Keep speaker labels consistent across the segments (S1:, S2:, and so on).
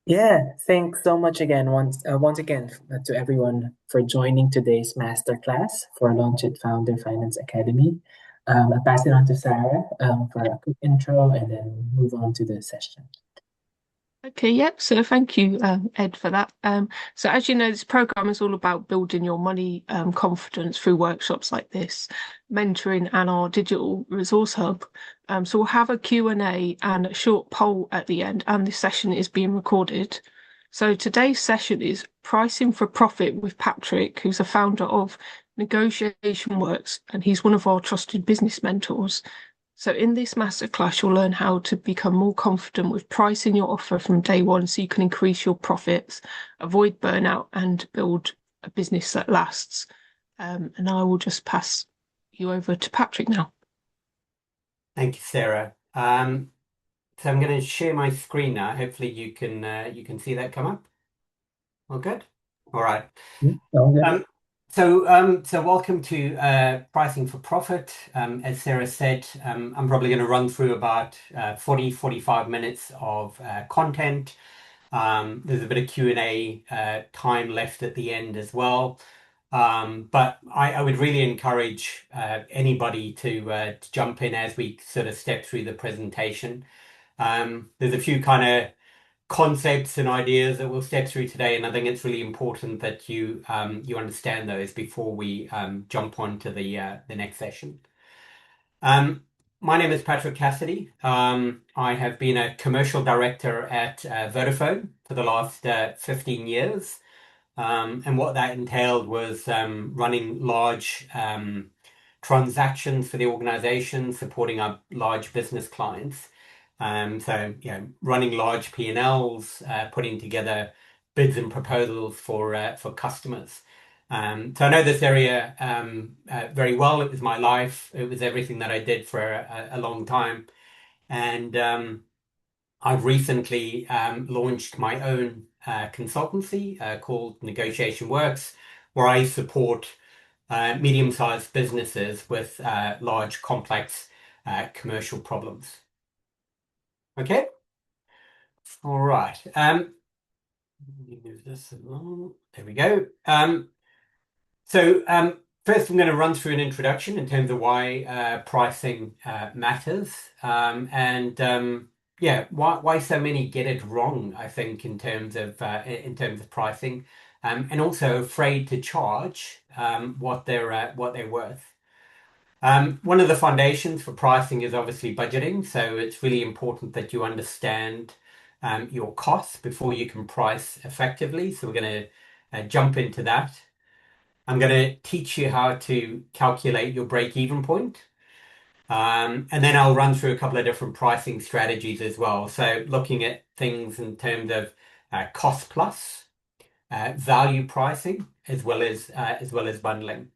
S1: Yeah, thanks so much again, once again, to everyone for joining today's masterclass for Launch It Founder Finance Academy. I'll pass it on to Sarah for a quick intro and then move on to the session.
S2: Okay, yep. So thank you, Ed, for that. So as you know, this program is all about building your money confidence through workshops like this, mentoring, and our digital resource hub. So we'll have a Q&A and a short poll at the end, and this session is being recorded. So today's session is Pricing for Profit with Patrick, who's a founder of Negotiation Works, and he's one of our trusted business mentors. So in this masterclass, you'll learn how to become more confident with pricing your offer from day one so you can increase your profits, avoid burnout, and build a business that lasts. And I will just pass you over to Patrick now.
S3: Thank you, Sarah. So I'm going to share my screen now. Hopefully you can see that come up. All good? All right.
S1: Sound good?
S3: Um, so welcome to Pricing for Profit. As Sarah said, I'm probably going to run through about 45 minutes of content. There's a bit of Q&A time left at the end as well. But I would really encourage anybody to jump in as we sort of step through the presentation. There's a few kind of concepts and ideas that we'll step through today, and I think it's really important that you understand those before we jump on to the next session. My name is Patrick Cassidy. I have been a commercial director at Vodafone for the last 15 years. And what that entailed was running large transactions for the organization, supporting our large business clients. Running large P&Ls, putting together bids and proposals for customers. So I know this area very well. It was my life. It was everything that I did for a long time. And I've recently launched my own consultancy called Negotiation Works, where I support medium-sized businesses with large, complex commercial problems. Okay, all right. Let me move this along. There we go. So first, I'm going to run through an introduction in terms of why pricing matters, and yeah, why so many get it wrong. I think in terms of pricing, and also afraid to charge what they're worth. One of the foundations for pricing is obviously budgeting, so it's really important that you understand your costs before you can price effectively. So we're going to jump into that. I'm going to teach you how to calculate your break-even point. And then I'll run through a couple of different pricing strategies as well. So looking at things in terms of cost plus, value pricing, as well as bundling.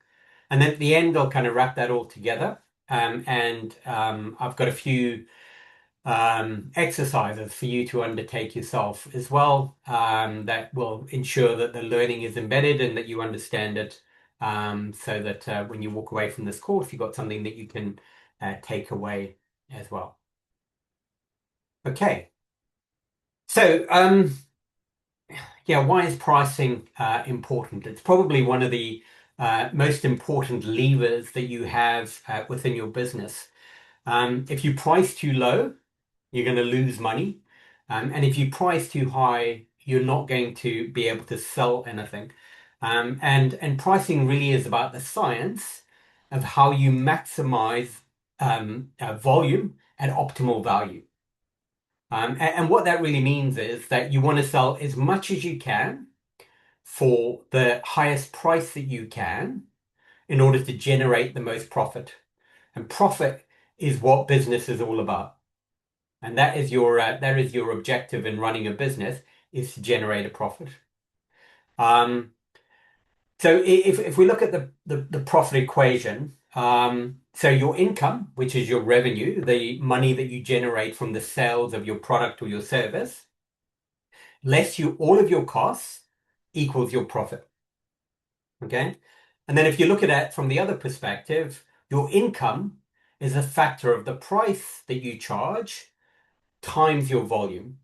S3: And then at the end, I'll kind of wrap that all together. And I've got a few exercises for you to undertake yourself as well, that will ensure that the learning is embedded and that you understand it, so that when you walk away from this course, you've got something that you can take away as well. Okay, so yeah, why is pricing important? It's probably one of the most important levers that you have within your business. If you price too low, you're going to lose money. And if you price too high, you're not going to be able to sell anything. And pricing really is about the science of how you maximize volume and optimal value. And what that really means is that you want to sell as much as you can for the highest price that you can in order to generate the most profit. And profit is what business is all about. And that is your objective in running a business, is to generate a profit. Um, so if we look at the profit equation, so your income, which is your revenue, the money that you generate from the sales of your product or your service, less all of your costs equals your profit. Okay? And then if you look at it from the other perspective, your income is a factor of the price that you charge times your volume.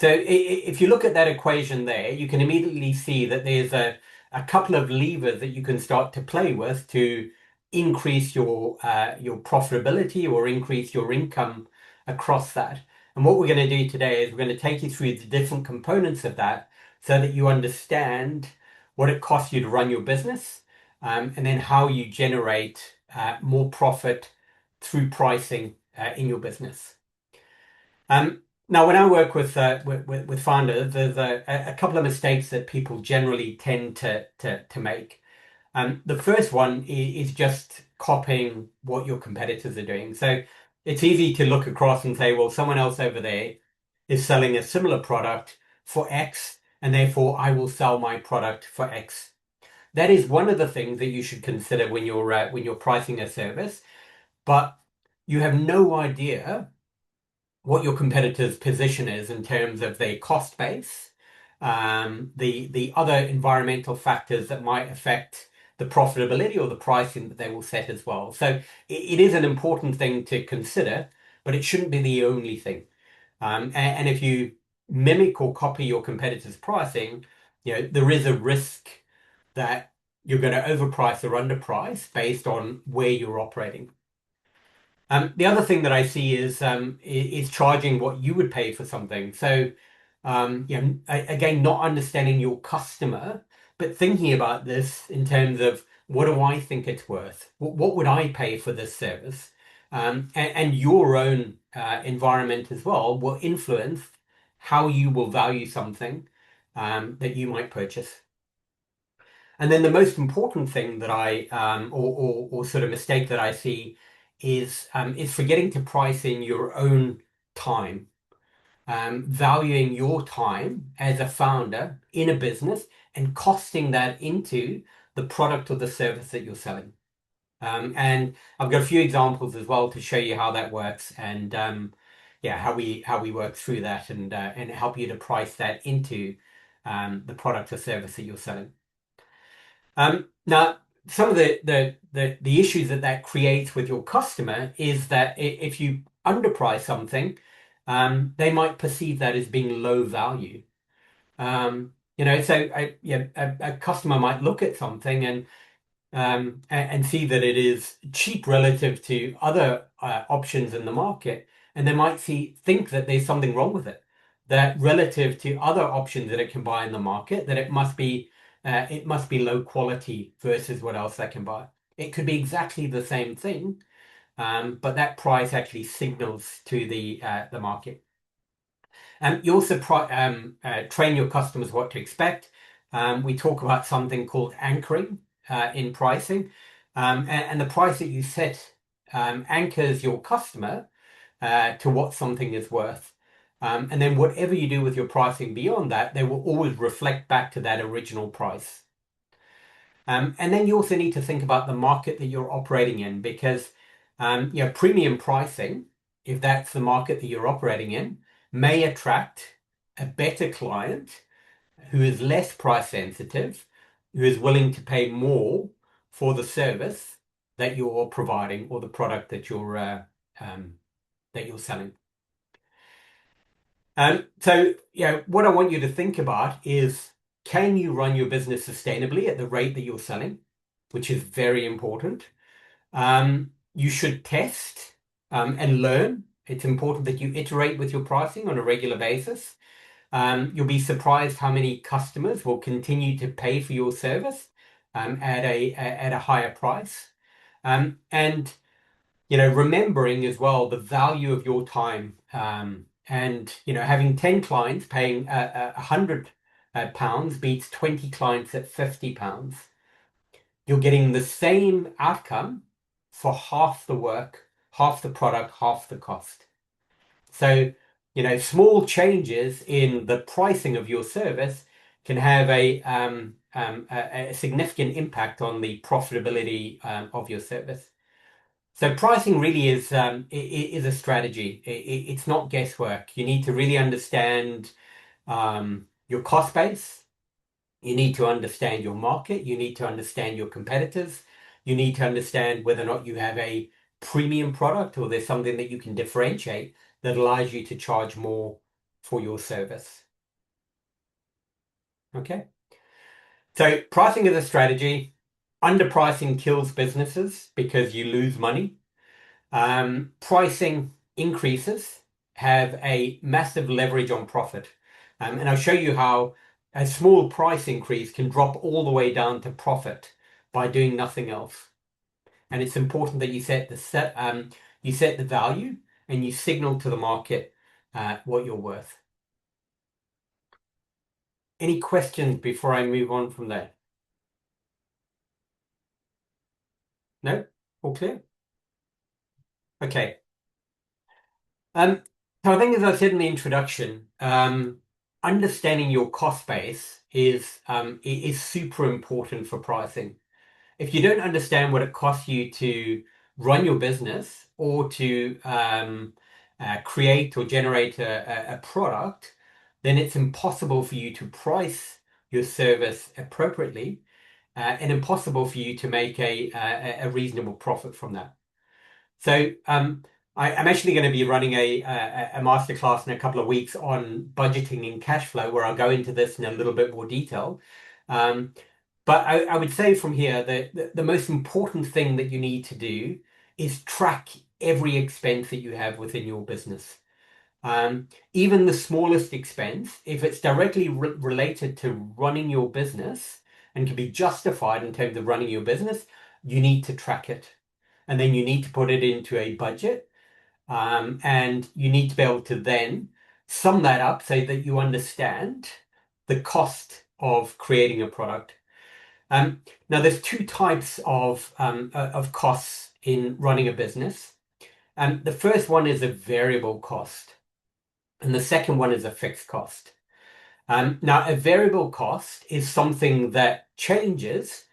S3: So if you look at that equation there, you can immediately see that there's a couple of levers that you can start to play with to increase your profitability or increase your income across that. And what we're going to do today is we're going to take you through the different components of that so that you understand what it costs you to run your business, and then how you generate more profit through pricing in your business. Now, when I work with founders, there's a couple of mistakes that people generally tend to make. The first one is just copying what your competitors are doing. So it's easy to look across and say, well, someone else over there is selling a similar product for X, and therefore I will sell my product for X. That is one of the things that you should consider when you're pricing a service, but you have no idea what your competitor's position is in terms of their cost base, the other environmental factors that might affect the profitability or the pricing that they will set as well. So it is an important thing to consider, but it shouldn't be the only thing. And if you mimic or copy your competitor's pricing, there is a risk that you're going to overprice or underprice based on where you're operating. The other thing that I see is charging what you would pay for something. So, again, not understanding your customer, but thinking about this in terms of what do I think it's worth? What would I pay for this service? And your own environment as well will influence how you will value something that you might purchase. And then the most important thing that or sort of mistake that I see is forgetting to price in your own time, valuing your time as a founder in a business and costing that into the product or the service that you're selling. And I've got a few examples as well to show you how that works and how we work through that and help you to price that into the product or service that you're selling. Now, some of the issues that creates with your customer is that if you underprice something, they might perceive that as being low value. So a customer might look at something and see that it is cheap relative to other options in the market, and they might think that there's something wrong with it, that relative to other options that it can buy in the market, that it must be low quality versus what else they can buy. It could be exactly the same thing, but that price actually signals to the market. You also train your customers what to expect. We talk about something called anchoring in pricing, and the price that you set anchors your customer to what something is worth. And then whatever you do with your pricing beyond that, they will always reflect back to that original price. And then you also need to think about the market that you're operating in, because premium pricing, if that's the market that you're operating in, may attract a better client who is less price sensitive, who is willing to pay more for the service that you're providing or the product that you're selling. So what I want you to think about is, can you run your business sustainably at the rate that you're selling, which is very important. You should test and learn. It's important that you iterate with your pricing on a regular basis. You'll be surprised how many customers will continue to pay for your service at a higher price. And remembering as well the value of your time. And having 10 clients paying £100 beats 20 clients at £50. You're getting the same outcome for half the work, half the product, half the cost. So, small changes in the pricing of your service can have a significant impact on the profitability of your service. So pricing really is a strategy. It's not guesswork. You need to really understand your cost base. You need to understand your market. You need to understand your competitors. You need to understand whether or not you have a premium product or there's something that you can differentiate that allows you to charge more for your service. Okay. So pricing is a strategy. Underpricing kills businesses because you lose money. Pricing increases have a massive leverage on profit. And I'll show you how a small price increase can drop all the way down to profit by doing nothing else. And it's important that you set the value and you signal to the market what you're worth. Any questions before I move on from there? No? All clear? Okay. So I think, as I said in the introduction, understanding your cost base is super important for pricing. If you don't understand what it costs you to run your business or to create or generate a product, then it's impossible for you to price your service appropriately, and impossible for you to make a reasonable profit from that. So I'm actually going to be running a masterclass in a couple of weeks on budgeting and cash flow, where I'll go into this in a little bit more detail. But I would say from here that the most important thing that you need to do is track every expense that you have within your business. Even the smallest expense, if it's directly related to running your business and can be justified in terms of running your business, you need to track it. And then you need to put it into a budget. And you need to be able to then sum that up so that you understand the cost of creating a product. Now, there's two types of costs in running a business. The first one is a variable cost, and the second one is a fixed cost. Now, a variable cost is something that changes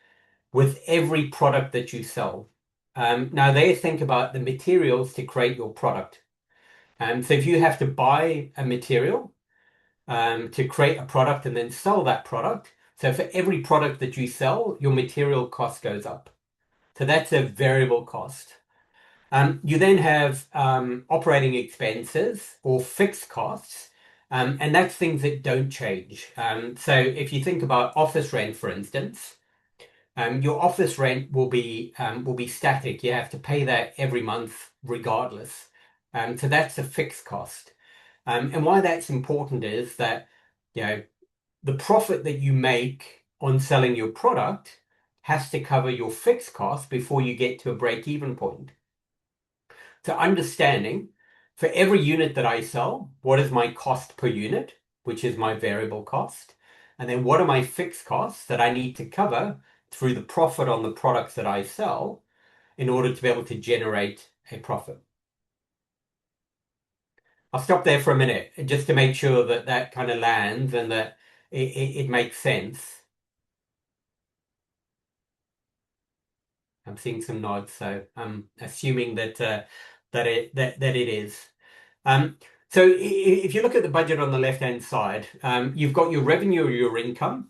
S3: with every product that you sell. Now, they think about the materials to create your product. So if you have to buy a material to create a product and then sell that product, so for every product that you sell, your material cost goes up. So that's a variable cost. You then have operating expenses or fixed costs, and that's things that don't change. So if you think about office rent, for instance, your office rent will be static. You have to pay that every month regardless. So that's a fixed cost. And why that's important is that, you know, the profit that you make on selling your product has to cover your fixed costs before you get to a break-even point. So understanding for every unit that I sell, what is my cost per unit, which is my variable cost, and then what are my fixed costs that I need to cover through the profit on the products that I sell in order to be able to generate a profit. I'll stop there for a minute just to make sure that that kind of lands and that it makes sense. I'm seeing some nods, so I'm assuming that it is. So if you look at the budget on the left-hand side, you've got your revenue or your income,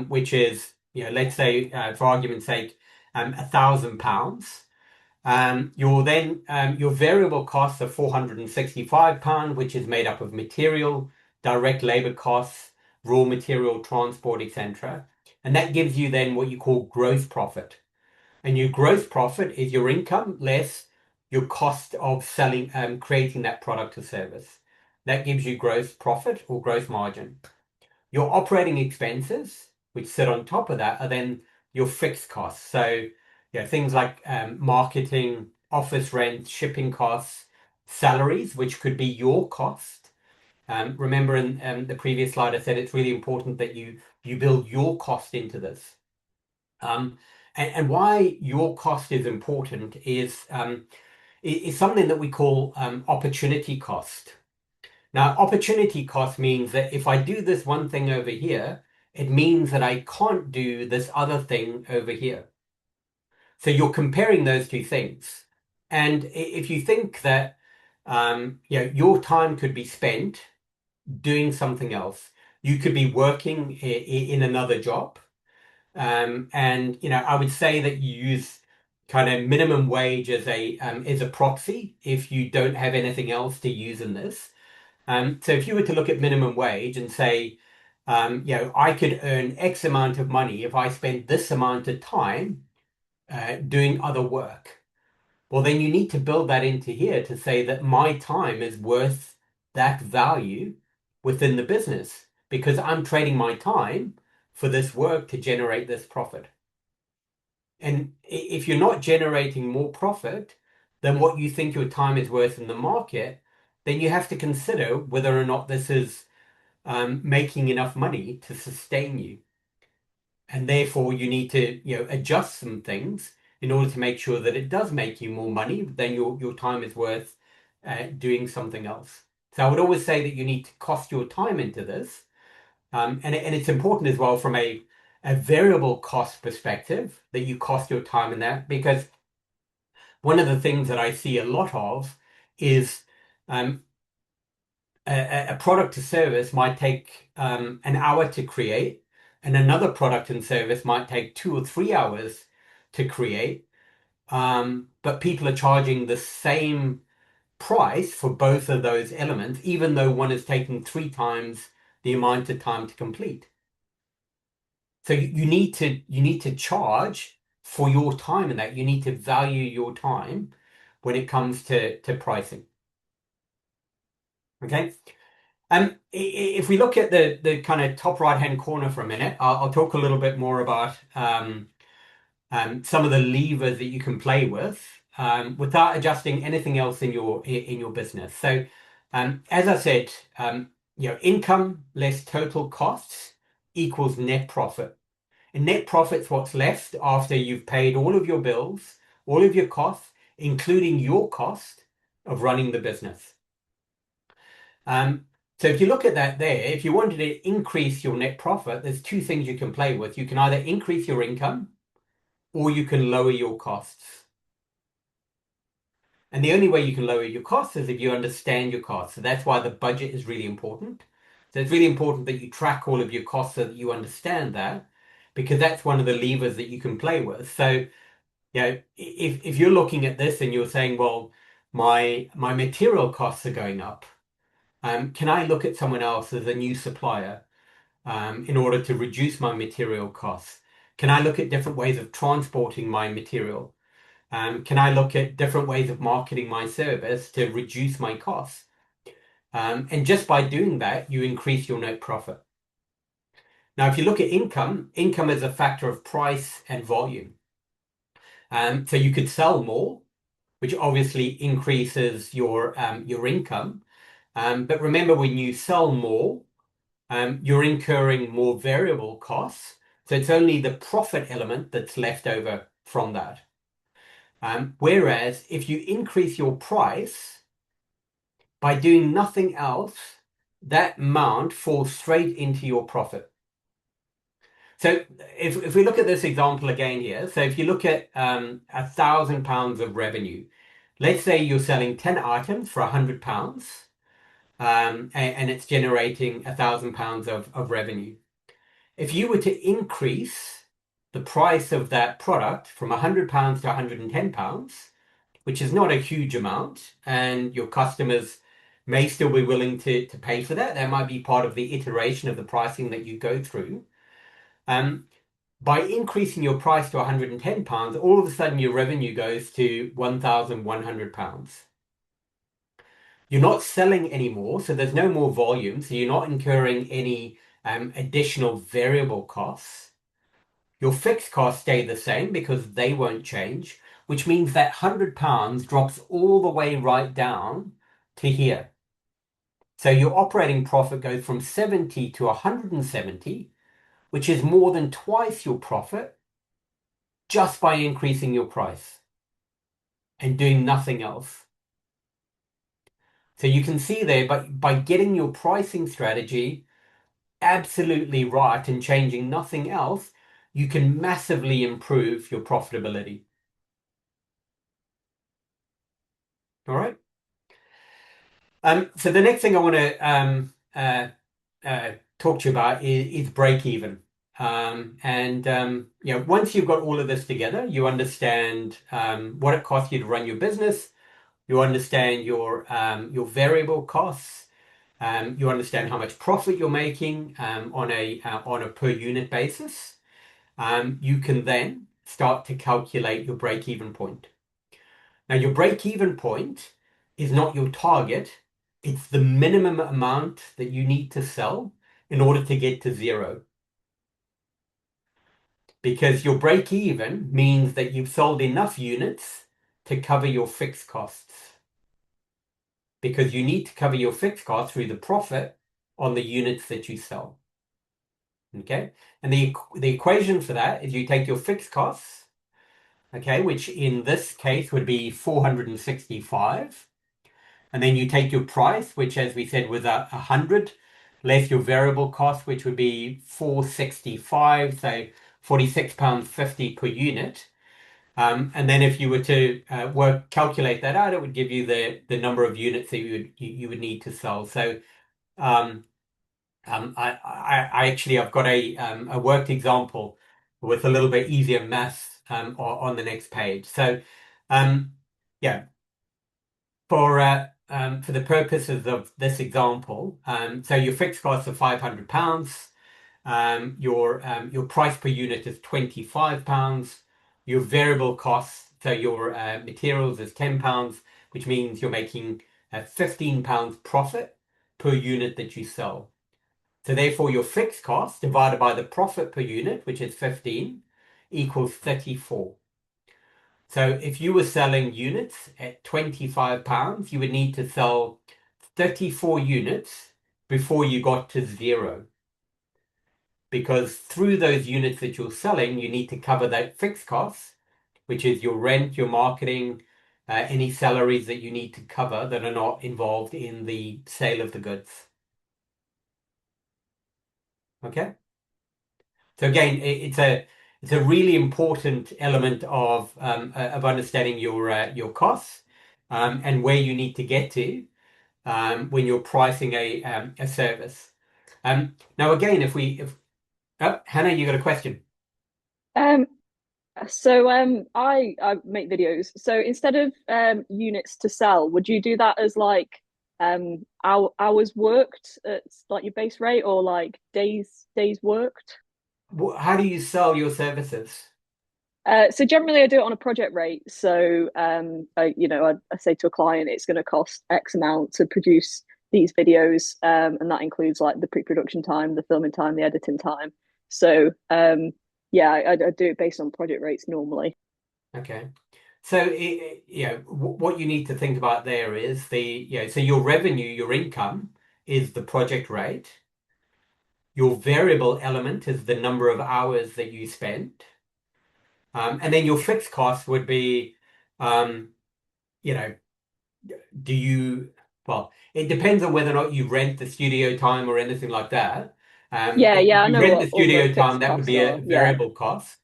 S3: which is, let's say, for argument's sake, £1,000. Your variable costs are £465, which is made up of material, direct labor costs, raw material, transport, etc. And that gives you then what you call gross profit. And your gross profit is your income less your cost of selling, creating that product or service. That gives you gross profit or gross margin. Your operating expenses, which sit on top of that, are then your fixed costs. So, things like marketing, office rent, shipping costs, salaries, which could be your cost. Remember in the previous slide, I said it's really important that you build your cost into this. And why your cost is important is something that we call opportunity cost. Now, opportunity cost means that if I do this one thing over here, it means that I can't do this other thing over here. So you're comparing those two things. And if you think that your time could be spent doing something else, you could be working in another job. And I would say that you use kind of minimum wage as a proxy if you don't have anything else to use in this. So if you were to look at minimum wage and say, I could earn X amount of money if I spent this amount of time doing other work. Well, then you need to build that into here to say that my time is worth that value within the business because I'm trading my time for this work to generate this profit. And if you're not generating more profit than what you think your time is worth in the market, then you have to consider whether or not this is making enough money to sustain you. And therefore, you need to, adjust some things in order to make sure that it does make you more money than your time is worth doing something else. So I would always say that you need to cost your time into this. And it's important as well from a variable cost perspective that you cost your time in that because one of the things that I see a lot of is um, a product or service might take an hour to create, and another product and service might take 2 or 3 hours to create. But people are charging the same price for both of those elements, even though one is taking 3 times the amount of time to complete. So you need to charge for your time in that. You need to value your time when it comes to pricing. Okay. If we look at the kind of top right-hand corner for a minute, I'll talk a little bit more about some of the levers that you can play with without adjusting anything else in your business. So, as I said, income less total costs equals net profit. And net profit's what's left after you've paid all of your bills, all of your costs, including your cost of running the business. So if you look at that there, if you wanted to increase your net profit, there's two things you can play with. You can either increase your income or you can lower your costs. And the only way you can lower your costs is if you understand your costs. So that's why the budget is really important. So it's really important that you track all of your costs so that you understand that, because that's one of the levers that you can play with. So, if you're looking at this and you're saying, well, my material costs are going up, can I look at someone else as a new supplier in order to reduce my material costs? Can I look at different ways of transporting my material? Can I look at different ways of marketing my service to reduce my costs? And just by doing that, you increase your net profit. Now, if you look at income is a factor of price and volume. So you could sell more, which obviously increases your income. But remember, when you sell more, you're incurring more variable costs. So it's only the profit element that's left over from that. Whereas if you increase your price by doing nothing else, that amount falls straight into your profit. So if we look at this example again here, so if you look at £1,000 of revenue, let's say you're selling 10 items for £100, and it's generating £1,000 of revenue. If you were to increase the price of that product from £100 to £110, which is not a huge amount, and your customers may still be willing to pay for that. That might be part of the iteration of the pricing that you go through. By increasing your price to £110, all of a sudden your revenue goes to £1,100. You're not selling anymore, so there's no more volume, so you're not incurring any additional variable costs. Your fixed costs stay the same because they won't change, which means that £100 drops all the way right down to here. So your operating profit goes from 70 to 170, which is more than twice your profit just by increasing your price and doing nothing else. So you can see there, but by getting your pricing strategy absolutely right and changing nothing else, you can massively improve your profitability. All right. So the next thing I want to talk to you about is break even. Once you've got all of this together, you understand what it costs you to run your business. You understand your variable costs. You understand how much profit you're making on a per unit basis. You can then start to calculate your break-even point. Now, your break-even point is not your target. It's the minimum amount that you need to sell in order to get to zero. Because your break-even means that you've sold enough units to cover your fixed costs. Because you need to cover your fixed costs through the profit on the units that you sell. Okay? And the equation for that is you take your fixed costs, okay, which in this case would be 465. And then you take your price, which as we said was 100, less your variable cost, which would be 465, so £46.50 per unit. And then if you were to calculate that out, it would give you the number of units that you would need to sell. So I actually I've got a worked example with a little bit easier maths on the next page. So yeah, for the purposes of this example, so your fixed costs are £500. Your price per unit is £25. Your variable costs, so your materials is £10, which means you're making £15 profit per unit that you sell. So therefore, your fixed cost divided by the profit per unit, which is 15, equals 34. So if you were selling units at £25, you would need to sell 34 units before you got to zero. Because through those units that you're selling, you need to cover that fixed costs, which is your rent, your marketing, any salaries that you need to cover that are not involved in the sale of the goods. Okay? So again, it's a really important element of understanding your costs and where you need to get to when you're pricing a service. Now again, if Hannah, you got a question?
S4: Um, I make videos. So instead of units to sell, would you do that as like hours worked at like your base rate or like days worked?
S3: How do you sell your services?
S4: So generally I do it on a project rate. So I say to a client it's going to cost X amount to produce these videos, and that includes like the pre-production time, the filming time, the editing time. So yeah, I do it based on project rates normally.
S3: Okay. So, what you need to think about there is so your revenue, your income is the project rate. Your variable element is the number of hours that you spent. And then your fixed cost would be, you know, well, it depends on whether or not you rent the studio time or anything like that.
S4: Yeah,
S3: If
S4: I
S3: you
S4: know
S3: rent the
S4: what all the
S3: studio time,
S4: fixed
S3: that would
S4: costs
S3: be a
S4: are. Yeah.
S3: variable cost.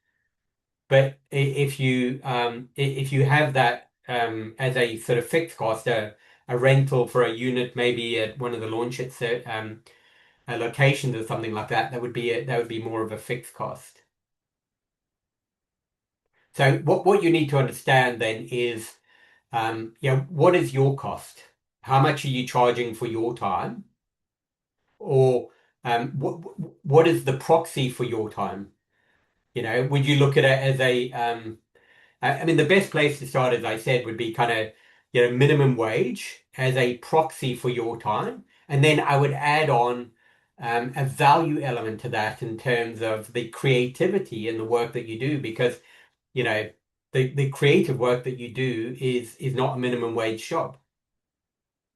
S3: But if you have that as a sort of fixed cost, a rental for a unit, maybe at one of the launch locations or something like that, that would be more of a fixed cost. So what you need to understand then is, what is your cost? How much are you charging for your time? Or what is the proxy for your time? Would you look at it as I mean, the best place to start, as I said, would be kind of, minimum wage as a proxy for your time. And then I would add on a value element to that in terms of the creativity and the work that you do, because, the creative work that you do is not a minimum wage job.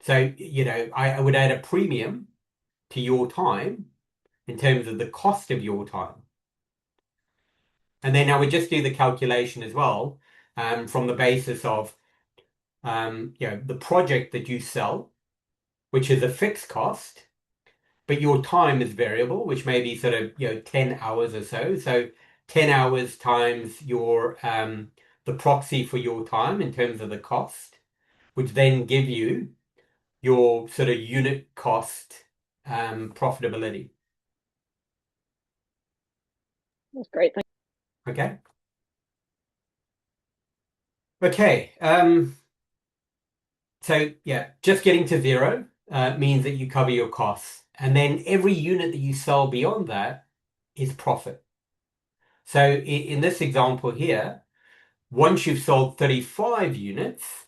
S3: So, I would add a premium to your time in terms of the cost of your time. And then I would just do the calculation as well from the basis of the project that you sell, which is a fixed cost, but your time is variable, which may be sort of 10 hours or so. So 10 hours times your the proxy for your time in terms of the cost, which then give you your sort of unit cost profitability.
S4: That's great. Thank
S3: Okay. Okay. So yeah, just getting to zero. means that you cover your costs. And then every unit that you sell beyond that is profit. So in this example here, once you've sold 35 units,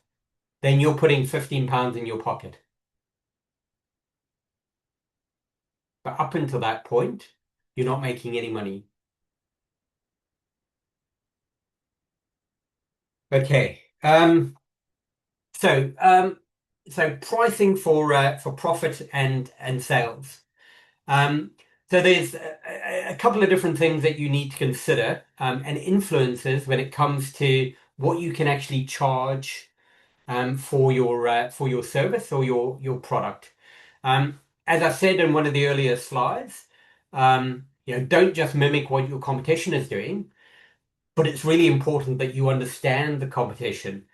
S3: then you're putting £15 in your pocket. But up until that point, you're not making any money. Okay. So pricing for profit and sales. So there's a couple of different things that you need to consider and influences when it comes to what you can actually charge for your service or your product. As I said in one of the earlier slides, don't just mimic what your competition is doing, but it's really important that you understand the competition.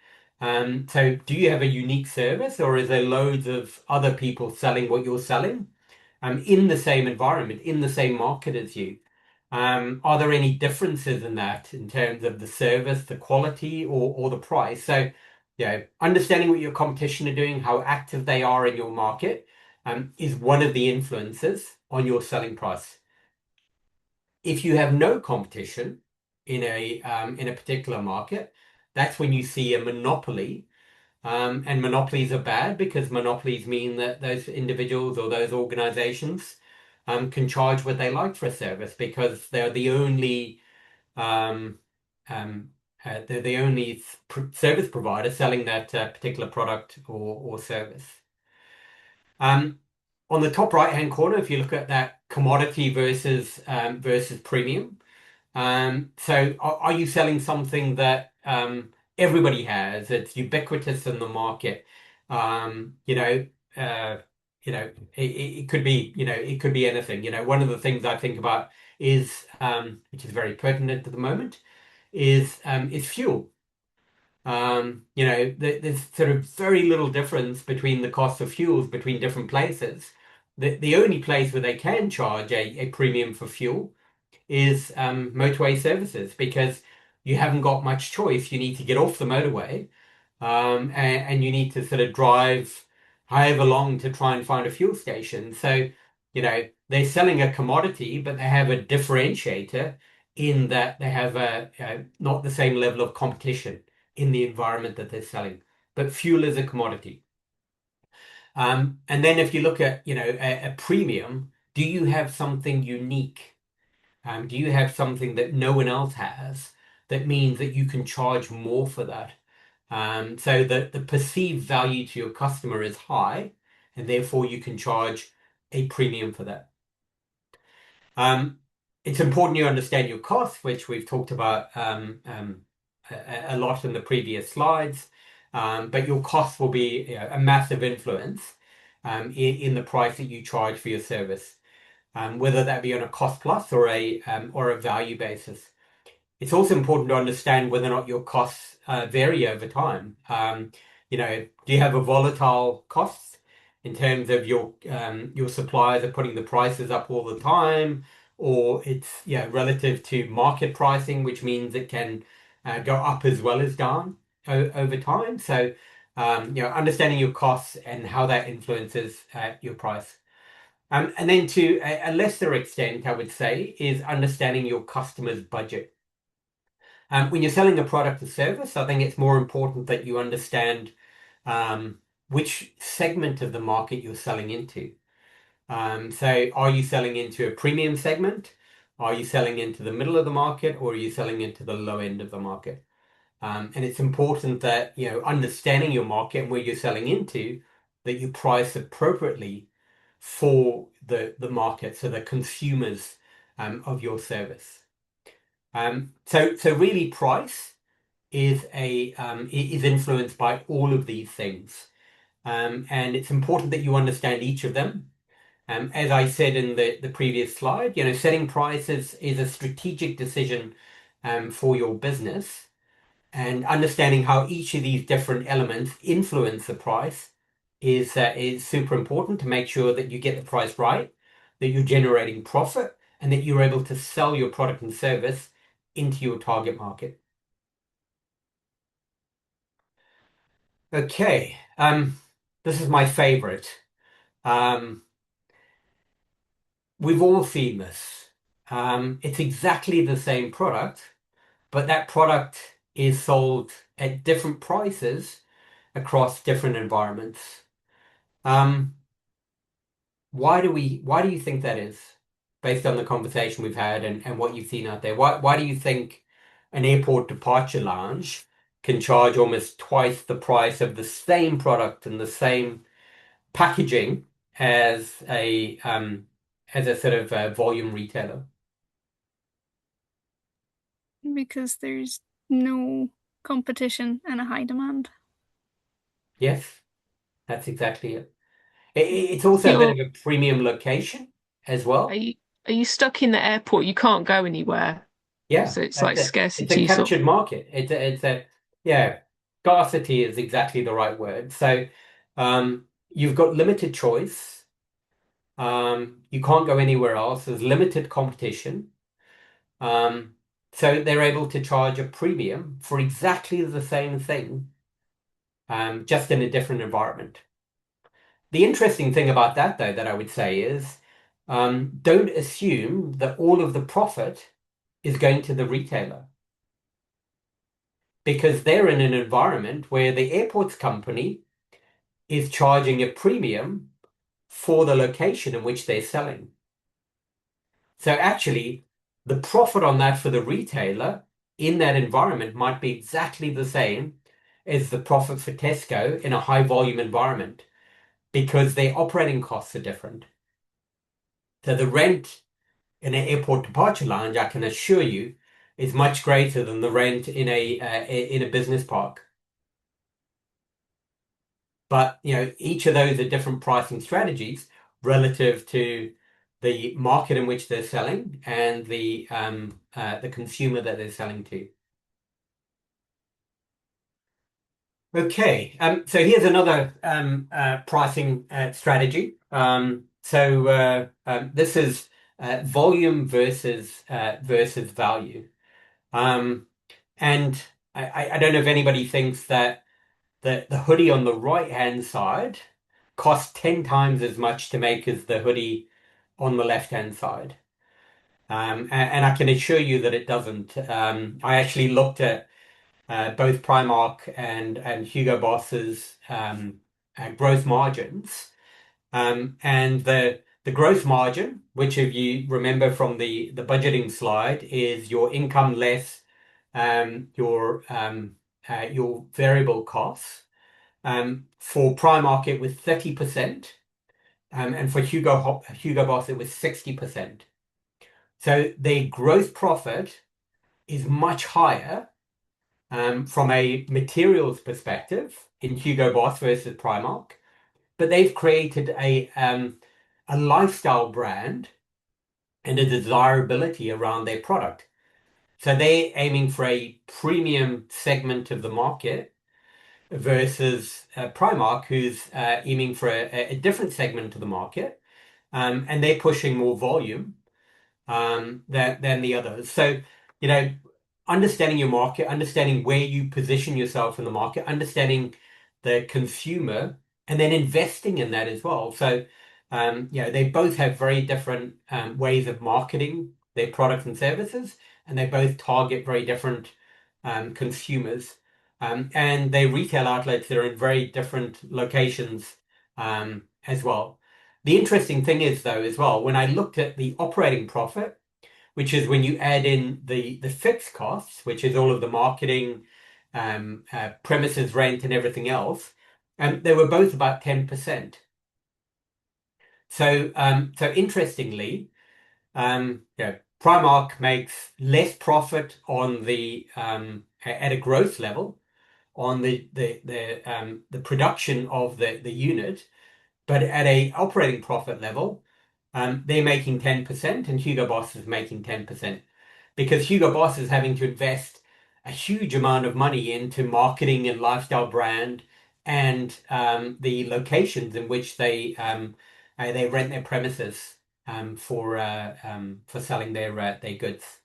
S3: So do you have a unique service, or is there loads of other people selling what you're selling in the same environment, in the same market as you? Are there any differences in that in terms of the service, the quality, or the price? So, understanding what your competition are doing, how active they are in your market, is one of the influences on your selling price. If you have no competition in a particular market, that's when you see a monopoly. And monopolies are bad because monopolies mean that those individuals or those organizations can charge what they like for a service because they're the only um, service provider selling that particular product or service. On the top right hand corner, if you look at that commodity versus premium, so are you selling something that everybody has? It's ubiquitous in the market. Um, you know, it could be, it could be anything. One of the things I think about is, which is very pertinent at the moment, is fuel. There's sort of very little difference between the cost of fuels between different places. The only place where they can charge a premium for fuel is motorway services because you haven't got much choice. You need to get off the motorway and you need to sort of drive however long to try and find a fuel station. So, they're selling a commodity, but they have a differentiator in that they have not the same level of competition in the environment that they're selling. But fuel is a commodity. And then if you look at, a premium, do you have something unique? Do you have something that no one else has that means that you can charge more for that? So that the perceived value to your customer is high, and therefore you can charge a premium for that. It's important you understand your costs, which we've talked about a lot in the previous slides. But your costs will be a massive influence in the price that you charge for your service. Whether that be on a cost plus or a value basis. It's also important to understand whether or not your costs vary over time. Do you have a volatile costs in terms of your suppliers are putting the prices up all the time, or it's relative to market pricing, which means it can go up as well as down over time. So understanding your costs and how that influences your price. And then to a lesser extent, I would say, is understanding your customer's budget. When you're selling a product or service, I think it's more important that you understand which segment of the market you're selling into. So are you selling into a premium segment? Are you selling into the middle of the market, or are you selling into the low end of the market? And it's important that, understanding your market and where you're selling into, that you price appropriately for the market, so the consumers of your service. So really price is influenced by all of these things. And it's important that you understand each of them. As I said in the previous slide, setting prices is a strategic decision for your business, and understanding how each of these different elements influence the price is super important to make sure that you get the price right, that you're generating profit, and that you're able to sell your product and service into your target market. Okay, this is my favorite. Um, we've all seen this. It's exactly the same product, but that product is sold at different prices across different environments. Um, why do you think that is, based on the conversation we've had and what you've seen out there? Why do you think an airport departure lounge can charge almost twice the price of the same product and the same packaging as a sort of volume retailer?
S5: Because there's no competition and a high demand.
S3: Yes, that's exactly it. It's also a bit
S2: You're,
S3: of a premium location as
S2: are
S3: well.
S2: you are you stuck in the airport? You can't go anywhere.
S3: Yeah,
S2: So it's
S3: that's
S2: like
S3: it. It's a
S2: scarcity sort
S3: captured market. Yeah, scarcity is exactly the right word. So, you've got limited choice. You can't go anywhere else. There's limited competition. Um, so they're able to charge a premium for exactly the same thing, just in a different environment. The interesting thing about that, though, that I would say is, don't assume that all of the profit is going to the retailer, because they're in an environment where the airports company is charging a premium for the location in which they're selling. So actually, the profit on that for the retailer in that environment might be exactly the same as the profit for Tesco in a high volume environment, because their operating costs are different. So the rent in an airport departure lounge, I can assure you, is much greater than the rent in a business park. But each of those are different pricing strategies relative to the market in which they're selling and the consumer that they're selling to. Okay, so here's another pricing strategy. This is volume versus value. And I don't know if anybody thinks that the hoodie on the right-hand side costs 10 times as much to make as the hoodie on the left-hand side. And I can assure you that it doesn't. I actually looked at both Primark and Hugo Boss's gross margins. And the gross margin, which if you remember from the budgeting slide, is your income less your variable costs. For Primark, it was 30%, and for Hugo Boss, it was 60%. So their gross profit is much higher from a materials perspective in Hugo Boss versus Primark, but they've created a lifestyle brand and a desirability around their product. So they're aiming for a premium segment of the market versus Primark, who's aiming for a different segment of the market, and they're pushing more volume than the others. So, you know, understanding your market, understanding where you position yourself in the market, understanding the consumer, and then investing in that as well. So, they both have very different ways of marketing their products and services, and they both target very different consumers. And their retail outlets, they're in very different locations as well. The interesting thing is, though, as well, when I looked at the operating profit, which is when you add in the fixed costs, which is all of the marketing, premises rent, and everything else, they were both about 10%. So interestingly, Primark makes less profit on at a gross level on the production of the unit, but at a operating profit level, they're making 10% and Hugo Boss is making 10%, because Hugo Boss is having to invest a huge amount of money into marketing and lifestyle brand and the locations in which they rent their premises for selling their goods.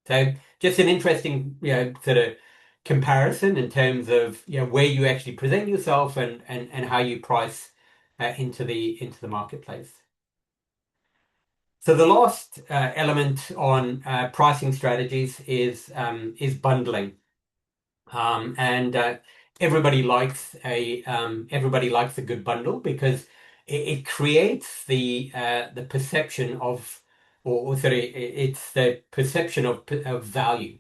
S3: So just an interesting, sort of comparison in terms of where you actually present yourself and how you price into the marketplace. So the last element on pricing strategies is bundling, and everybody likes a good bundle because it creates the perception of, or sorry, it's the perception of value.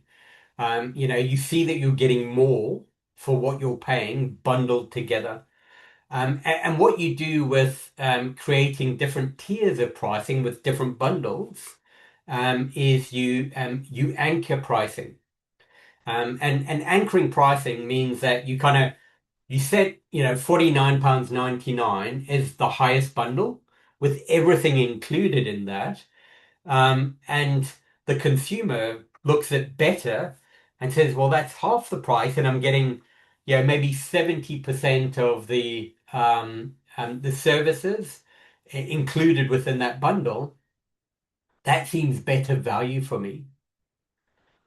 S3: You see that you're getting more for what you're paying bundled together. And what you do with creating different tiers of pricing with different bundles is you anchor pricing. And anchoring pricing means that you set, £49.99 is the highest bundle with everything included in that. And the consumer looks at better and says, well, that's half the price, and I'm getting, maybe 70% of the services included within that bundle. That seems better value for me.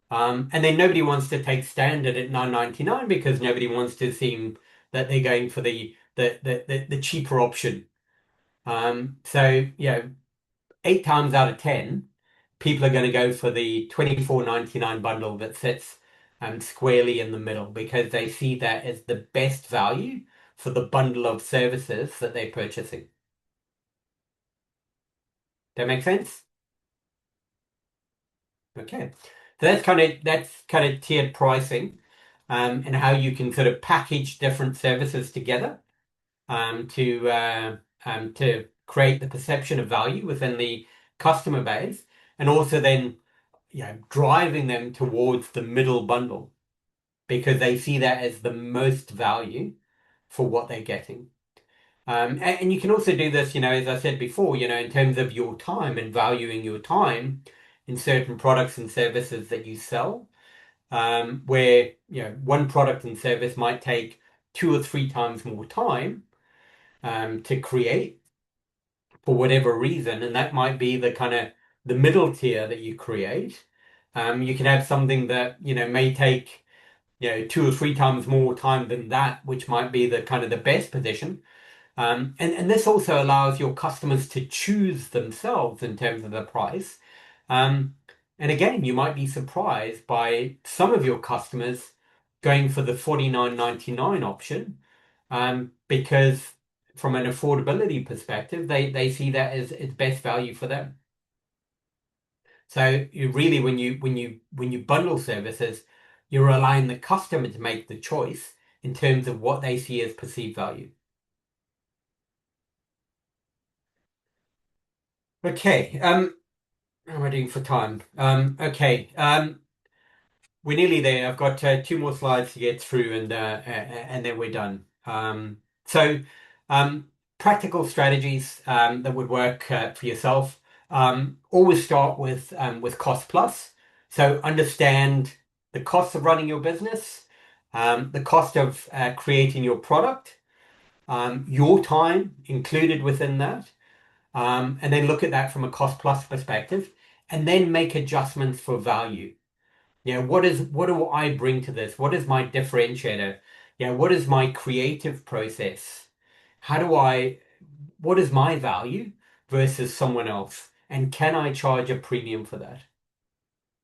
S3: And then nobody wants to take standard at £9.99 because nobody wants to seem that they're going for the cheaper option. So 8 times out of 10, people are going to go for the £24.99 bundle that sits squarely in the middle because they see that as the best value for the bundle of services that they're purchasing. That make sense? Okay, so that's kind of tiered pricing, and how you can sort of package different services together to create the perception of value within the customer base, and also then driving them towards the middle bundle because they see that as the most value for what they're getting. And you can also do this, as I said before, in terms of your time and valuing your time in certain products and services that you sell, where, one product and service might take 2 or 3 times more time to create for whatever reason, and that might be the kind of the middle tier that you create. You can have something that, may take, 2 or 3 times more time than that, which might be the kind of the best position. And this also allows your customers to choose themselves in terms of the price. And again, you might be surprised by some of your customers going for the £49.99 option, because from an affordability perspective, they see that as best value for them. So you really, when you bundle services, you're allowing the customer to make the choice in terms of what they see as perceived value. Okay, how am I doing for time? Okay, we're nearly there. I've got 2 more slides to get through, and then we're done. So, practical strategies that would work for yourself. Always start with cost plus. So understand the cost of running your business, the cost of creating your product, your time included within that. And then look at that from a cost plus perspective, and then make adjustments for value. What do I bring to this? What is my differentiator? What is my creative process? What is my value versus someone else? And can I charge a premium for that?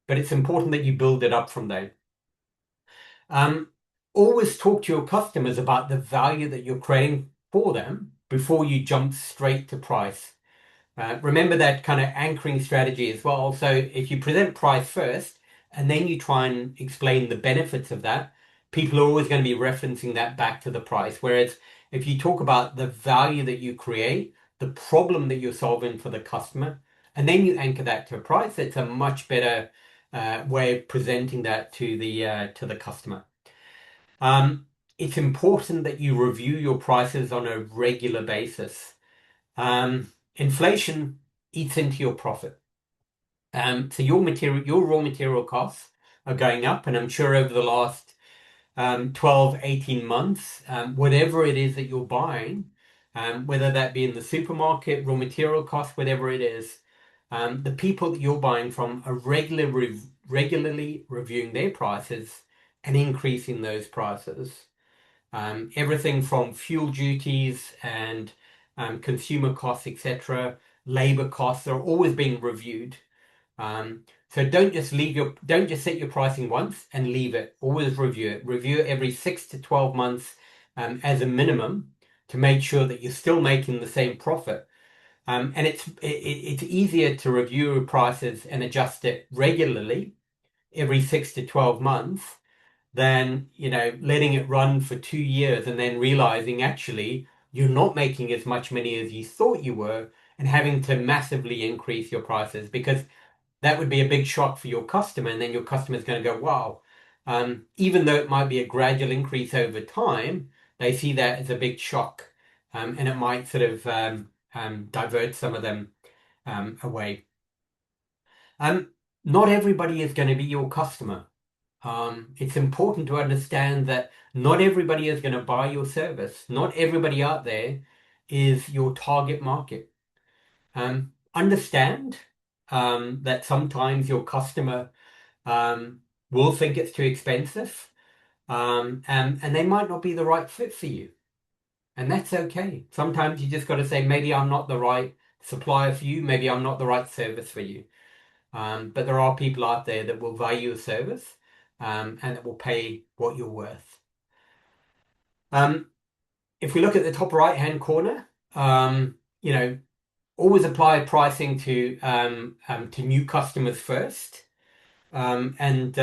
S3: But it's important that you build it up from there. Always talk to your customers about the value that you're creating for them before you jump straight to price. Remember that kind of anchoring strategy as well. So if you present price first and then you try and explain the benefits of that, people are always going to be referencing that back to the price. Whereas if you talk about the value that you create, the problem that you're solving for the customer, and then you anchor that to a price, it's a much better way of presenting that to the customer. It's important that you review your prices on a regular basis. Inflation eats into your profit. So your raw material costs are going up, and I'm sure over the last 12, 18 months, whatever it is that you're buying, whether that be in the supermarket, raw material costs, whatever it is, the people that you're buying from are regularly reviewing their prices and increasing those prices. Everything from fuel duties and consumer costs, etc., labor costs are always being reviewed. So don't just set your pricing once and leave it. Always review it. Review it every 6 to 12 months as a minimum to make sure that you're still making the same profit. And it's easier to review prices and adjust it regularly every 6 to 12 months than, letting it run for 2 years and then realizing actually you're not making as much money as you thought you were and having to massively increase your prices, because that would be a big shock for your customer. And then your customer is going to go, wow. Even though it might be a gradual increase over time, they see that as a big shock. And it might sort of divert some of them away. Not everybody is going to be your customer. It's important to understand that not everybody is going to buy your service. Not everybody out there is your target market. Understand that sometimes your customer will think it's too expensive, and they might not be the right fit for you. And that's okay. Sometimes you just got to say, maybe I'm not the right supplier for you. Maybe I'm not the right service for you. But there are people out there that will value your service and that will pay what you're worth. If we look at the top right-hand corner, always apply pricing to new customers first, and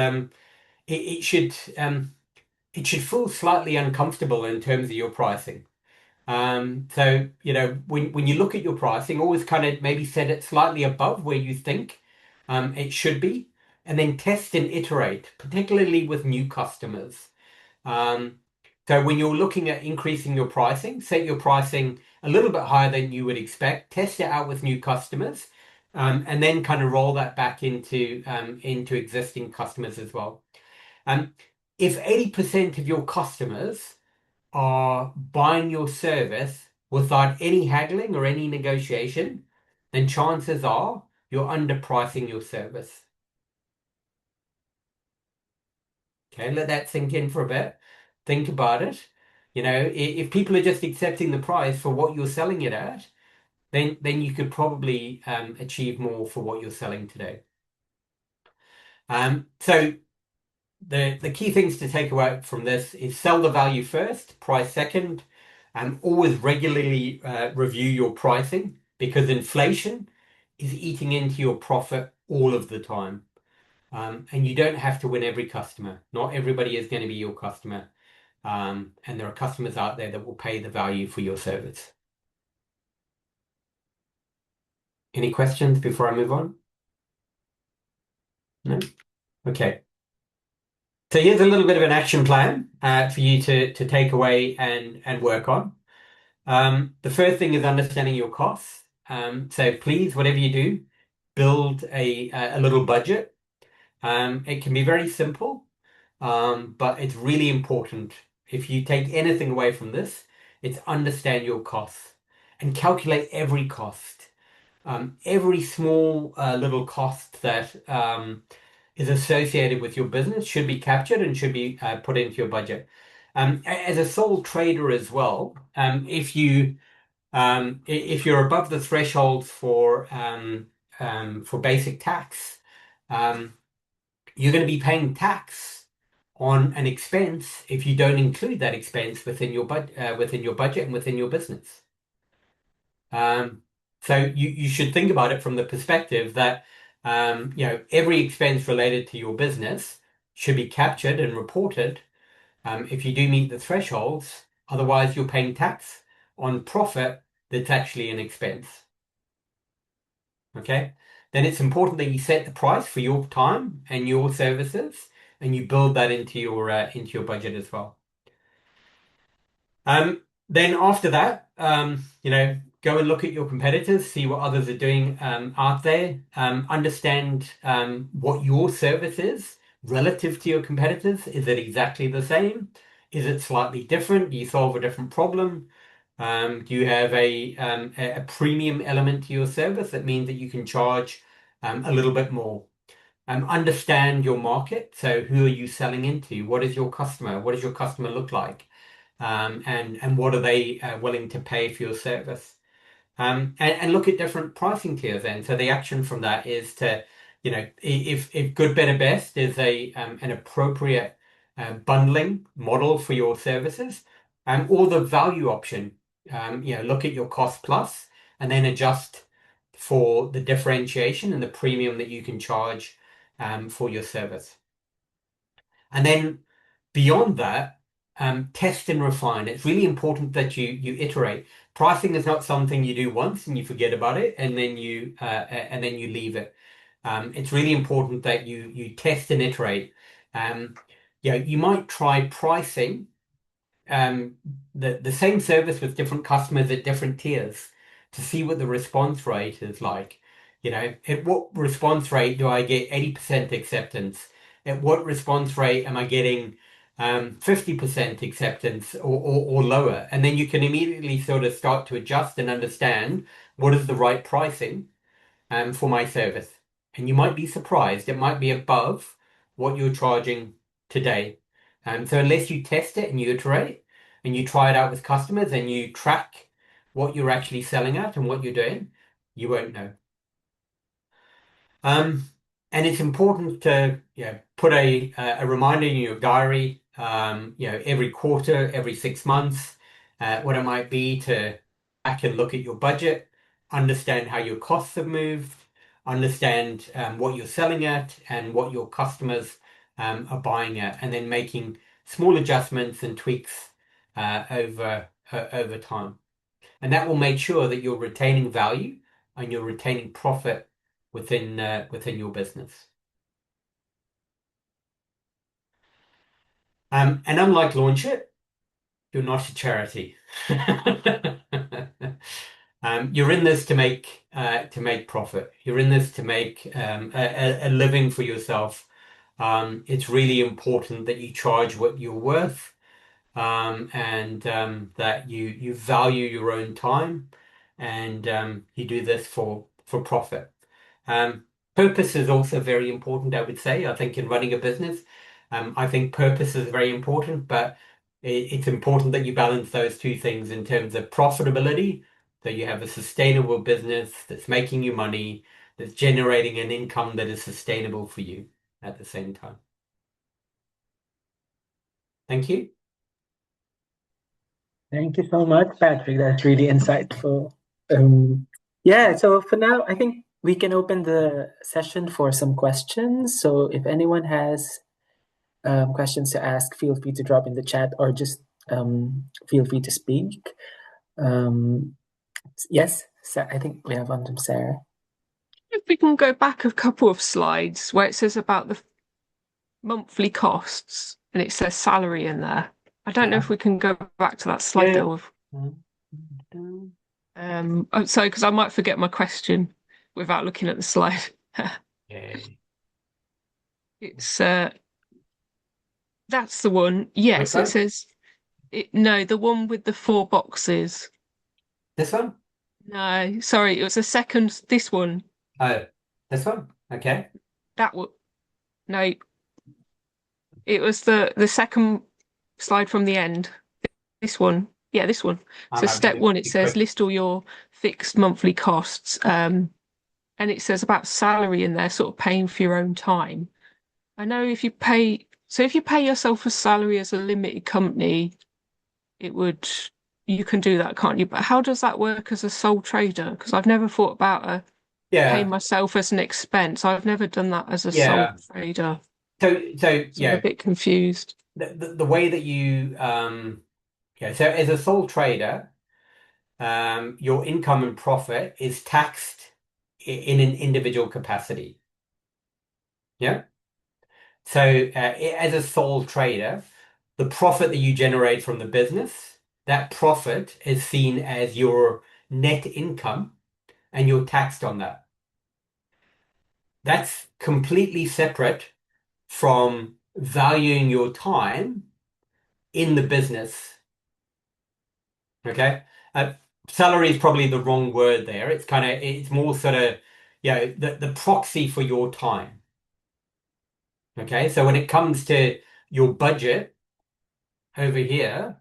S3: it should feel slightly uncomfortable in terms of your pricing. So when you look at your pricing, always kind of maybe set it slightly above where you think it should be, and then test and iterate, particularly with new customers. So when you're looking at increasing your pricing, set your pricing a little bit higher than you would expect, test it out with new customers, and then kind of roll that back into existing customers as well. If 80% of your customers are buying your service without any haggling or any negotiation, then chances are you're underpricing your service. Okay, let that sink in for a bit. Think about it. If people are just accepting the price for what you're selling it at, then you could probably achieve more for what you're selling today. So the key things to take away from this is sell the value first, price second, and always regularly review your pricing, because inflation is eating into your profit all of the time. And you don't have to win every customer. Not everybody is going to be your customer. And there are customers out there that will pay the value for your service. Any questions before I move on? No? Okay. So here's a little bit of an action plan for you to take away and work on. The first thing is understanding your costs. So please, whatever you do, build a little budget. It can be very simple, but it's really important. If you take anything away from this, it's understand your costs and calculate every cost. Every small little cost that is associated with your business should be captured and should be put into your budget. As a sole trader as well, if you're above the thresholds for basic tax, you're going to be paying tax on an expense if you don't include that expense within your budget and within your business. So you should think about it from the perspective that every expense related to your business should be captured and reported if you do meet the thresholds. Otherwise, you're paying tax on profit that's actually an expense. Okay? Then it's important that you set the price for your time and your services, and you build that into your budget as well. Then after that, go and look at your competitors, see what others are doing out there, understand what your service is relative to your competitors. Is it exactly the same? Is it slightly different? Do you solve a different problem? Do you have a premium element to your service that means that you can charge a little bit more? Understand your market. So who are you selling into? What is your customer? What does your customer look like? And what are they willing to pay for your service? And look at different pricing tiers then. So the action from that is to, if good, better, best is an appropriate bundling model for your services, or the value option, look at your cost plus and then adjust for the differentiation and the premium that you can charge for your service. And then beyond that, test and refine. It's really important that you iterate. Pricing is not something you do once and you forget about it, and then you leave it. It's really important that you test and iterate. You might try pricing um, the same service with different customers at different tiers to see what the response rate is like. At what response rate do I get 80% acceptance? At what response rate am I getting 50% acceptance or lower? And then you can immediately sort of start to adjust and understand what is the right pricing for my service. And you might be surprised, it might be above what you're charging today. So unless you test it and you iterate and you try it out with customers and you track what you're actually selling at and what you're doing, you won't know. Um, and it's important to put a reminder in your diary, every quarter, every 6 months, what it might be to back and look at your budget, understand how your costs have moved, understand what you're selling at and what your customers are buying at, and then making small adjustments and tweaks over time. And that will make sure that you're retaining value and you're retaining profit within your business. And unlike Launch It, you're not a charity. You're in this to make profit. You're in this to make a living for yourself. It's really important that you charge what you're worth, and that you value your own time, and you do this for profit. Purpose is also very important, I would say. I think in running a business, I think purpose is very important, but it's important that you balance those two things in terms of profitability, that you have a sustainable business that's making you money, that's generating an income that is sustainable for you at the same time. Thank you.
S1: Thank you so much, Patrick. That's really insightful. So for now, I think we can open the session for some questions. So if anyone has questions to ask, feel free to drop in the chat or just feel free to speak. Yes, I think we have one from Sarah.
S2: If we can go back a couple of slides where it says about the monthly costs and it says salary in there. I don't know if we can go back to that slide though. Sorry, because I might forget my question without looking at the slide. It's that's the one. Yes, it says no, the one with the 4 boxes.
S3: This one?
S2: No, sorry, it was the second. This one.
S3: Oh, this one? Okay.
S2: That one. No, it was the second slide from the end. This one. Yeah, this one. So step 1, it says list all your fixed monthly costs. And it says about salary in there, sort of paying for your own time. I know if you pay yourself a salary as a limited company, you can do that, can't you? But how does that work as a sole trader? Because I've never thought about paying myself as an expense. I've never done that as a sole trader.
S3: So
S2: I'm a bit confused.
S3: The way that you so as a sole trader, your income and profit is taxed in an individual capacity. Yeah. So as a sole trader, the profit that you generate from the business, that profit is seen as your net income and you're taxed on that. That's completely separate from valuing your time in the business. Okay. Salary is probably the wrong word there. It's more sort of, the proxy for your time. Okay. So when it comes to your budget over here,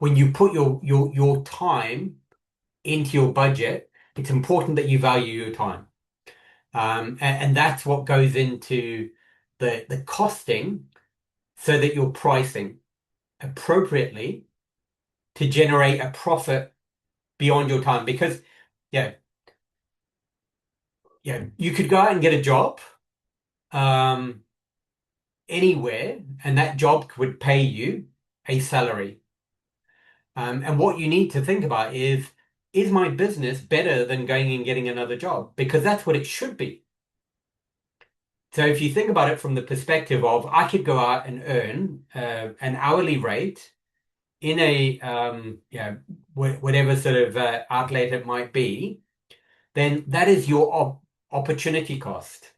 S3: when you put your time into your budget, it's important that you value your time. And that's what goes into the costing so that you're pricing appropriately to generate a profit beyond your time. Because yeah, you could go out and get a job um, anywhere, and that job would pay you a salary. And what you need to think about is my business better than going and getting another job? Because that's what it should be. So if you think about it from the perspective of I could go out and earn an hourly rate in a whatever sort of outlet it might be, then that is your opportunity cost.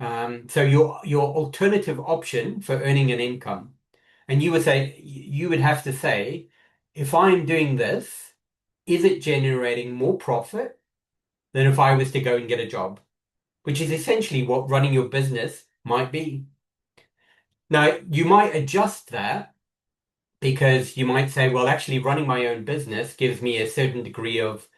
S3: So your alternative option for earning an income. And you would have to say, if I'm doing this, is it generating more profit than if I was to go and get a job? Which is essentially what running your business might be. Now, you might adjust that because you might say, well, actually running my own business gives me a certain degree of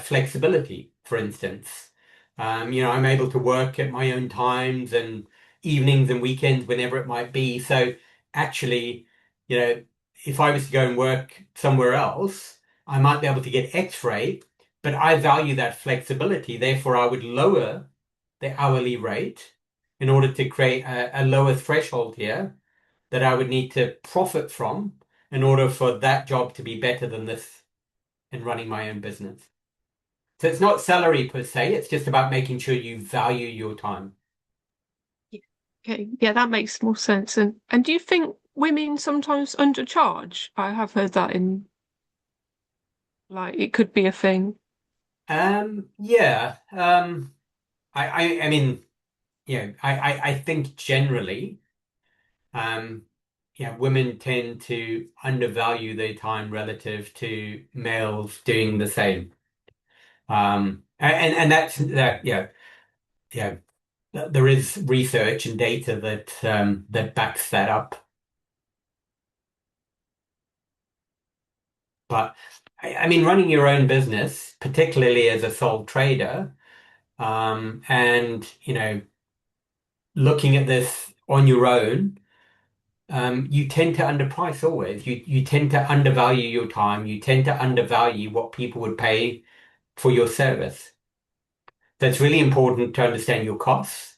S3: flexibility, for instance. I'm able to work at my own times and evenings and weekends, whenever it might be. So actually, if I was to go and work somewhere else, I might be able to get X rate, but I value that flexibility. Therefore, I would lower the hourly rate in order to create a lower threshold here that I would need to profit from in order for that job to be better than this in running my own business. So it's not salary per se, it's just about making sure you value your time.
S2: Okay, yeah, that makes more sense. And do you think women sometimes undercharge? I have heard that in like it could be a thing.
S3: Yeah. I mean, I think generally, um, women tend to undervalue their time relative to males doing the same. And that's that, yeah, there is research and data that backs that up. But I mean, running your own business, particularly as a sole trader, and looking at this on your own, you tend to underprice always. You tend to undervalue your time. You tend to undervalue what people would pay for your service. So it's really important to understand your costs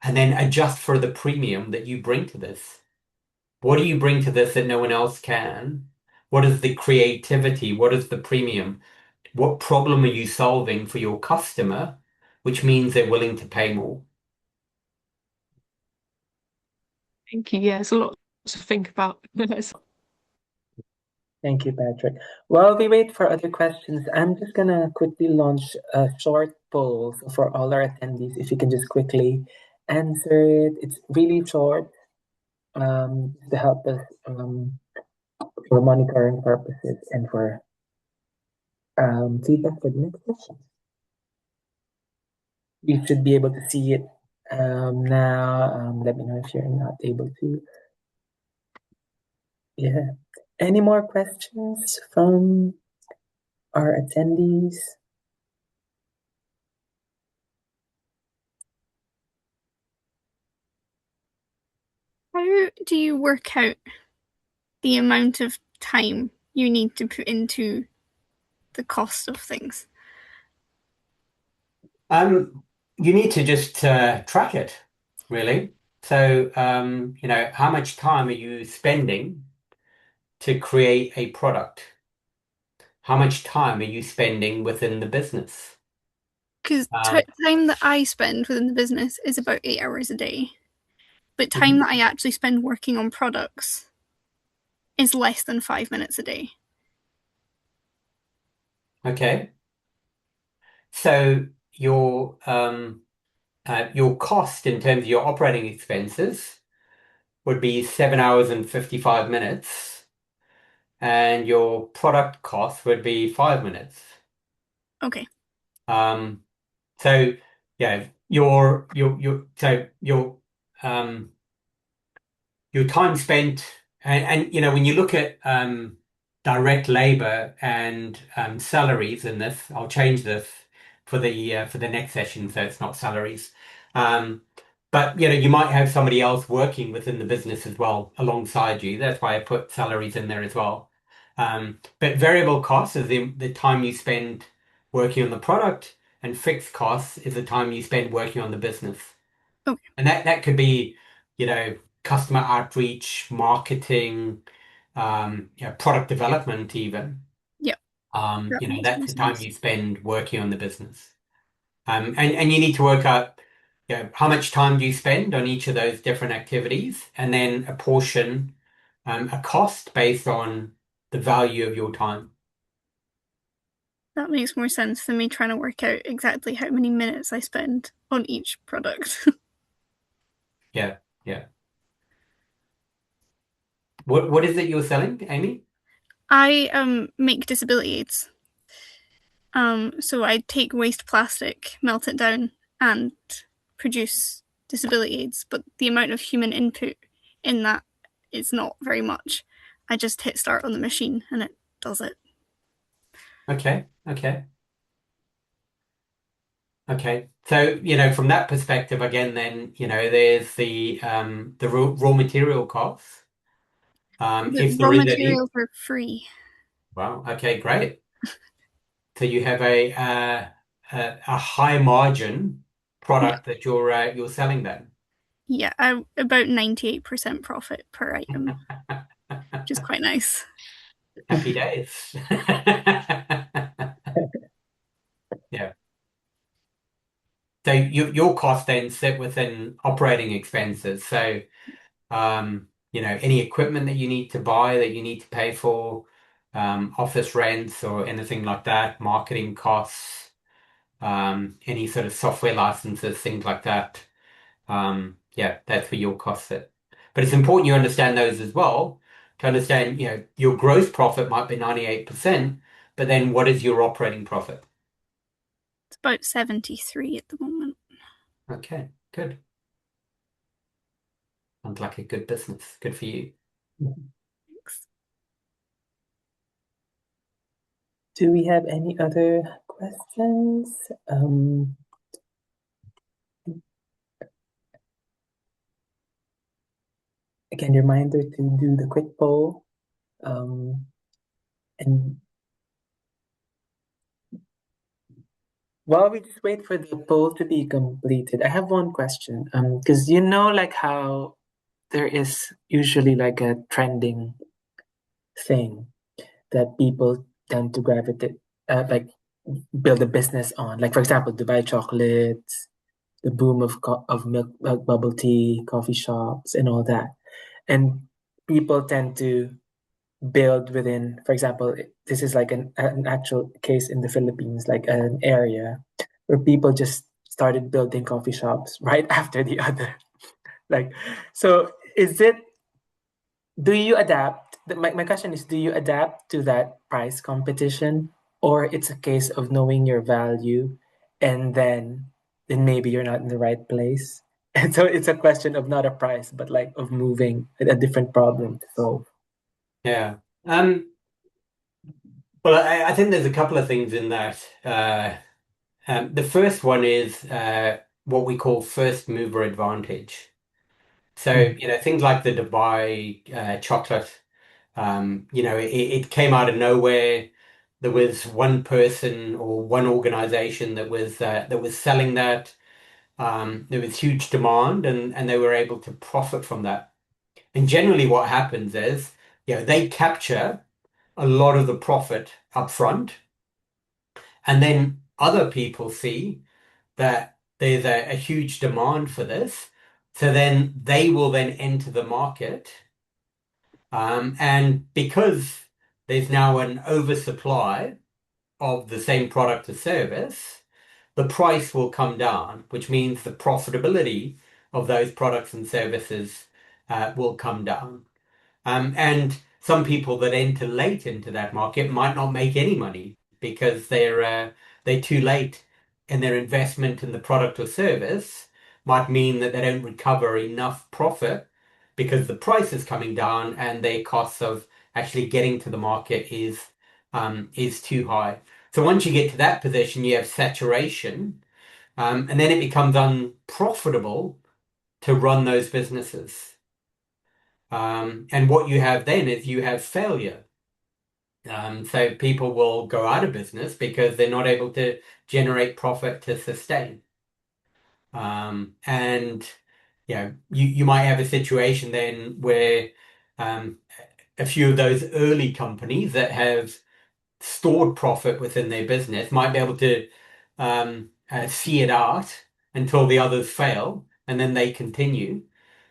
S3: and then adjust for the premium that you bring to this. What do you bring to this that no one else can? What is the creativity? What is the premium? What problem are you solving for your customer, which means they're willing to pay more?
S2: Thank you. Yeah, it's a lot to think about.
S1: Thank you, Patrick. While we wait for other questions, I'm just gonna quickly launch a short poll for all our attendees. If you can just quickly answer it, it's really short, to help us for monitoring purposes and for feedback for the next session. You should be able to see it now. Let me know if you're not able to. Yeah. Any more questions from our attendees?
S5: How do you work out the amount of time you need to put into the cost of things?
S3: You need to just track it, really. So, how much time are you spending to create a product? How much time are you spending within the business?
S5: Because
S3: Um,
S5: time that I spend within the business is about 8 hours a day, but time
S3: mhm.
S5: that I actually spend working on products is less than 5 minutes a day.
S3: Okay. So your cost in terms of your operating expenses would be 7 hours and 55 minutes, and your product cost would be 5 minutes.
S5: Okay.
S3: Um, so yeah, your um your time spent And when you look at direct labor and salaries in this, I'll change this for the next session, so it's not salaries. Um, but you might have somebody else working within the business as well alongside you. That's why I put salaries in there as well. But variable costs is the time you spend working on the product, and fixed costs is the time you spend working on the business.
S5: Okay.
S3: And that could be, customer outreach, marketing, product development even.
S5: Yep. That makes
S3: That's
S5: more
S3: the time
S5: sense.
S3: you spend working on the business. And you need to work out, how much time do you spend on each of those different activities, and then apportion a cost based on the value of your time.
S5: That makes more sense than me trying to work out exactly how many minutes I spend on each product.
S3: Yeah, yeah. What is it you're selling, Amy?
S5: I make disability aids. So I take waste plastic, melt it down, and produce disability aids. But the amount of human input in that is not very much. I just hit start on the machine and it does it.
S3: Okay, okay. Okay. So, from that perspective, again, then, there's the raw material costs.
S5: The
S3: If
S5: raw
S3: there is any.
S5: materials are free.
S3: Wow. Okay, great. So you have a high margin
S5: Yeah,
S3: product that you're selling then.
S5: yeah, about 98% profit per item, which is quite nice.
S3: Happy days. Yeah. So your costs then sit within operating expenses. So any equipment that you need to buy, that you need to pay for, office rents or anything like that, marketing costs, any sort of software licenses, things like that. Yeah, that's where your costs sit. But it's important you understand those as well to understand, your gross profit might be 98%, but then what is your operating profit?
S5: It's about 73 at the moment.
S3: Okay, good. Sounds like a good business. Good for you.
S5: Thanks.
S1: Do we have any other questions? Again, reminder to do the quick poll. And while we just wait for the poll to be completed, I have one question. Because like how there is usually like a trending thing that people tend to gravitate, like build a business on. Like for example, Dubai chocolates, the boom of milk bubble tea, coffee shops, and all that. And people tend to build within, for example, this is like an actual case in the Philippines, like an area where people just started building coffee shops right after the other. Like, so is it, do you adapt? My question is, do you adapt to that price competition, or it's a case of knowing your value and then maybe you're not in the right place? And so it's a question of not a price, but like of moving a different problem to solve.
S3: Yeah. Well, I think there's a couple of things in that. The first one is what we call first mover advantage. So,
S1: Mm.
S3: things like the Dubai chocolate, it came out of nowhere. There was one person or one organization that was selling that. There was huge demand, and they were able to profit from that. And generally, what happens is, they capture a lot of the profit up front, and then other people see that there's a huge demand for this. So then they will then enter the market. And because there's now an oversupply of the same product or service, the price will come down, which means the profitability of those products and services will come down. And some people that enter late into that market might not make any money because they're too late in their investment in the product or service, might mean that they don't recover enough profit because the price is coming down and their costs of actually getting to the market is too high. So once you get to that position, you have saturation, and then it becomes unprofitable to run those businesses. And what you have then is you have failure. So people will go out of business because they're not able to generate profit to sustain. And you might have a situation then where a few of those early companies that have stored profit within their business might be able to see it out until the others fail, and then they continue.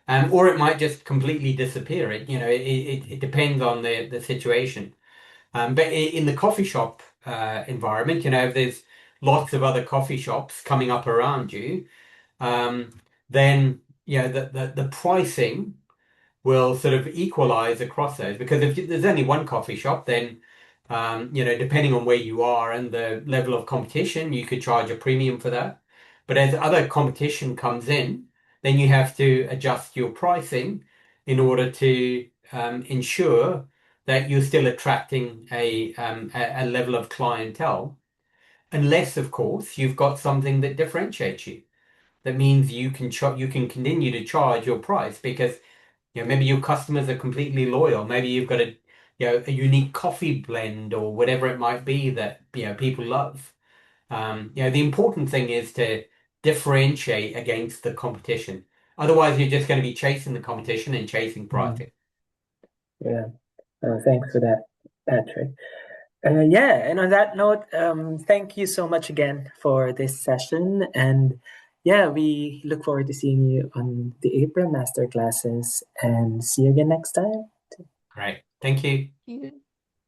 S3: Or it might just completely disappear. It depends on the situation. But in the coffee shop environment, if there's lots of other coffee shops coming up around you, then the pricing will sort of equalize across those. Because if there's only one coffee shop, then depending on where you are and the level of competition, you could charge a premium for that. But as other competition comes in, then you have to adjust your pricing in order to ensure that you're still attracting a level of clientele, unless, of course, you've got something that differentiates you. That means you can continue to charge your price because maybe your customers are completely loyal. Maybe you've got a unique coffee blend or whatever it might be that people love. The important thing is to differentiate against the competition. Otherwise, you're just going to be chasing the competition and chasing pricing.
S1: Yeah. Thanks for that, Patrick. And on that note, thank you so much again for this session. And we look forward to seeing you on the April masterclasses, and see you again next time.
S3: Great. Thank you.
S2: Yeah.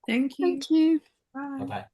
S6: Thank you.
S5: Thank you.
S6: Bye.
S3: Bye-bye.